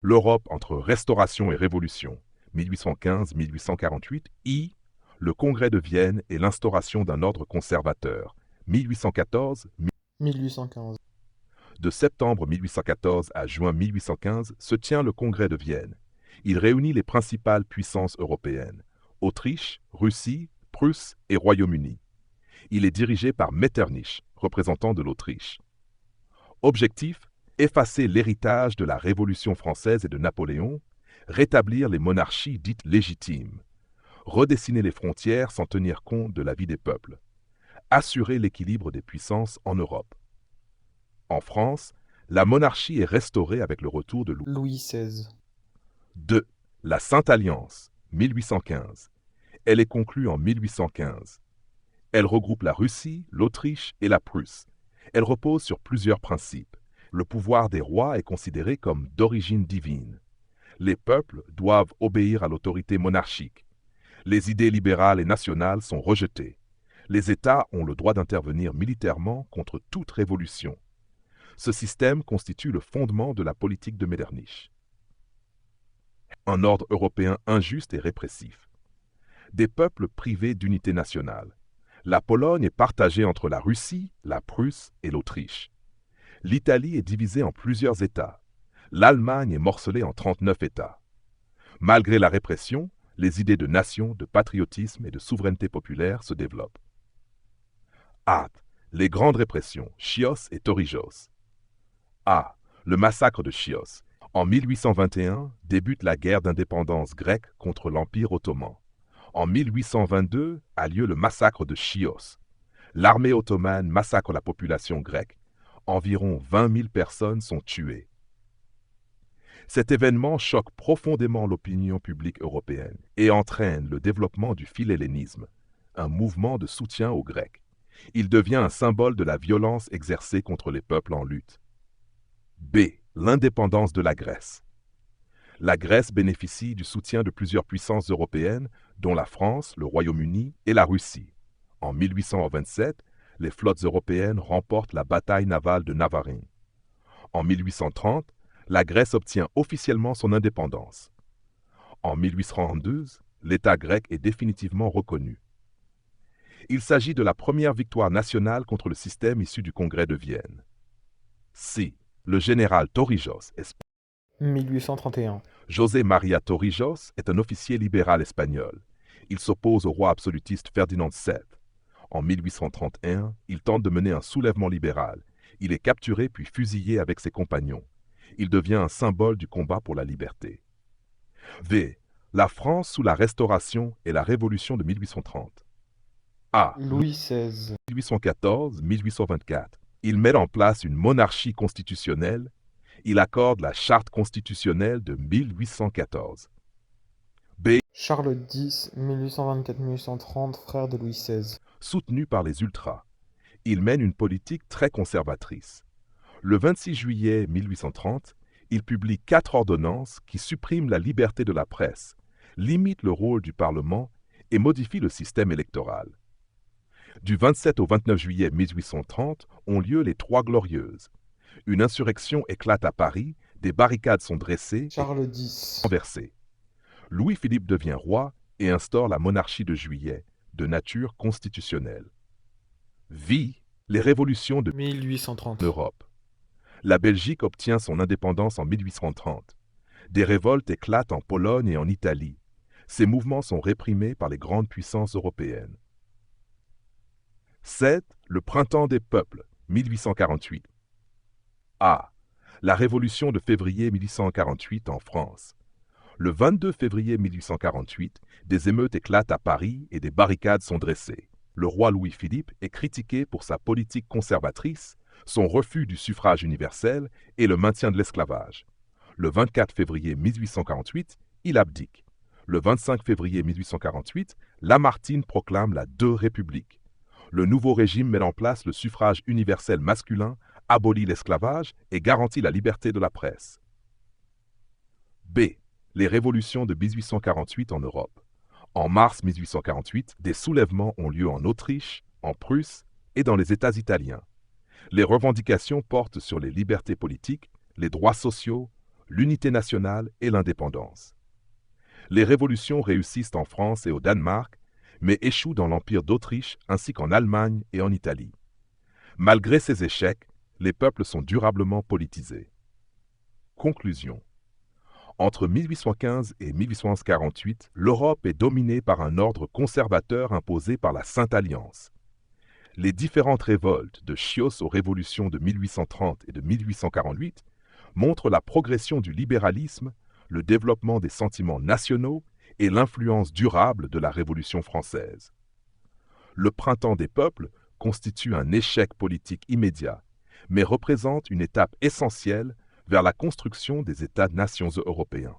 L'Europe entre Restauration et Révolution, 1815-1848. I. Le Congrès de Vienne et l'instauration d'un ordre conservateur, 1814. 1815. De septembre 1814 à juin 1815 se tient le Congrès de Vienne. Il réunit les principales puissances européennes, Autriche, Russie, Prusse et Royaume-Uni. Il est dirigé par Metternich, représentant de l'Autriche. Objectif: effacer l'héritage de la Révolution française et de Napoléon, rétablir les monarchies dites légitimes, redessiner les frontières sans tenir compte de la vie des peuples, assurer l'équilibre des puissances en Europe. En France, la monarchie est restaurée avec le retour de Louis XVI. 2. La Sainte Alliance, 1815. Elle est conclue en 1815. Elle regroupe la Russie, l'Autriche et la Prusse. Elle repose sur plusieurs principes. Le pouvoir des rois est considéré comme d'origine divine. Les peuples doivent obéir à l'autorité monarchique. Les idées libérales et nationales sont rejetées. Les États ont le droit d'intervenir militairement contre toute révolution. Ce système constitue le fondement de la politique de Metternich. Un ordre européen injuste et répressif. Des peuples privés d'unité nationale. La Pologne est partagée entre la Russie, la Prusse et l'Autriche. L'Italie est divisée en plusieurs États. L'Allemagne est morcelée en 39 États. Malgré la répression, les idées de nation, de patriotisme et de souveraineté populaire se développent. A. Les grandes répressions, Chios et Torrijos. A. Le massacre de Chios. En 1821 débute la guerre d'indépendance grecque contre l'Empire ottoman. En 1822 a lieu le massacre de Chios. L'armée ottomane massacre la population grecque. Environ 20 000 personnes sont tuées. Cet événement choque profondément l'opinion publique européenne et entraîne le développement du philhellénisme, un mouvement de soutien aux Grecs. Il devient un symbole de la violence exercée contre les peuples en lutte. B. L'indépendance de la Grèce. La Grèce bénéficie du soutien de plusieurs puissances européennes, dont la France, le Royaume-Uni et la Russie. En 1827, les flottes européennes remportent la bataille navale de Navarin. En 1830, la Grèce obtient officiellement son indépendance. En 1832, l'État grec est définitivement reconnu. Il s'agit de la première victoire nationale contre le système issu du Congrès de Vienne. C. Le général Torrijos. 1831. José María Torrijos est un officier libéral espagnol. Il s'oppose au roi absolutiste Ferdinand VII. En 1831, il tente de mener un soulèvement libéral. Il est capturé puis fusillé avec ses compagnons. Il devient un symbole du combat pour la liberté. V. La France sous la Restauration et la Révolution de 1830. A. Louis XVI. 1814-1824. Il met en place une monarchie constitutionnelle. Il accorde la Charte constitutionnelle de 1814. B. Charles X, 1824-1830, frère de Louis XVI. Soutenu par les ultras. Il mène une politique très conservatrice. Le 26 juillet 1830, il publie 4 ordonnances qui suppriment la liberté de la presse, limitent le rôle du Parlement et modifient le système électoral. Du 27 au 29 juillet 1830 ont lieu les Trois Glorieuses. Une insurrection éclate à Paris, des barricades sont dressées Charles et X. renversées. Louis-Philippe devient roi et instaure la monarchie de Juillet, de nature constitutionnelle. Vit les révolutions de 1830. l'Europe. La Belgique obtient son indépendance en 1830. Des révoltes éclatent en Pologne et en Italie. Ces mouvements sont réprimés par les grandes puissances européennes. 7. Le printemps des peuples, 1848. A. La révolution de février 1848 en France. Le 22 février 1848, des émeutes éclatent à Paris et des barricades sont dressées. Le roi Louis-Philippe est critiqué pour sa politique conservatrice, son refus du suffrage universel et le maintien de l'esclavage. Le 24 février 1848, il abdique. Le 25 février 1848, Lamartine proclame la Deux Républiques. Le nouveau régime met en place le suffrage universel masculin, abolit l'esclavage et garantit la liberté de la presse. B. Les révolutions de 1848 en Europe. En mars 1848, des soulèvements ont lieu en Autriche, en Prusse et dans les États italiens. Les revendications portent sur les libertés politiques, les droits sociaux, l'unité nationale et l'indépendance. Les révolutions réussissent en France et au Danemark, mais échouent dans l'Empire d'Autriche ainsi qu'en Allemagne et en Italie. Malgré ces échecs, les peuples sont durablement politisés. Conclusion. Entre 1815 et 1848, l'Europe est dominée par un ordre conservateur imposé par la Sainte Alliance. Les différentes révoltes, de Chios aux révolutions de 1830 et de 1848, montrent la progression du libéralisme, le développement des sentiments nationaux et l'influence durable de la Révolution française. Le printemps des peuples constitue un échec politique immédiat, mais représente une étape essentielle vers la construction des États-nations européens.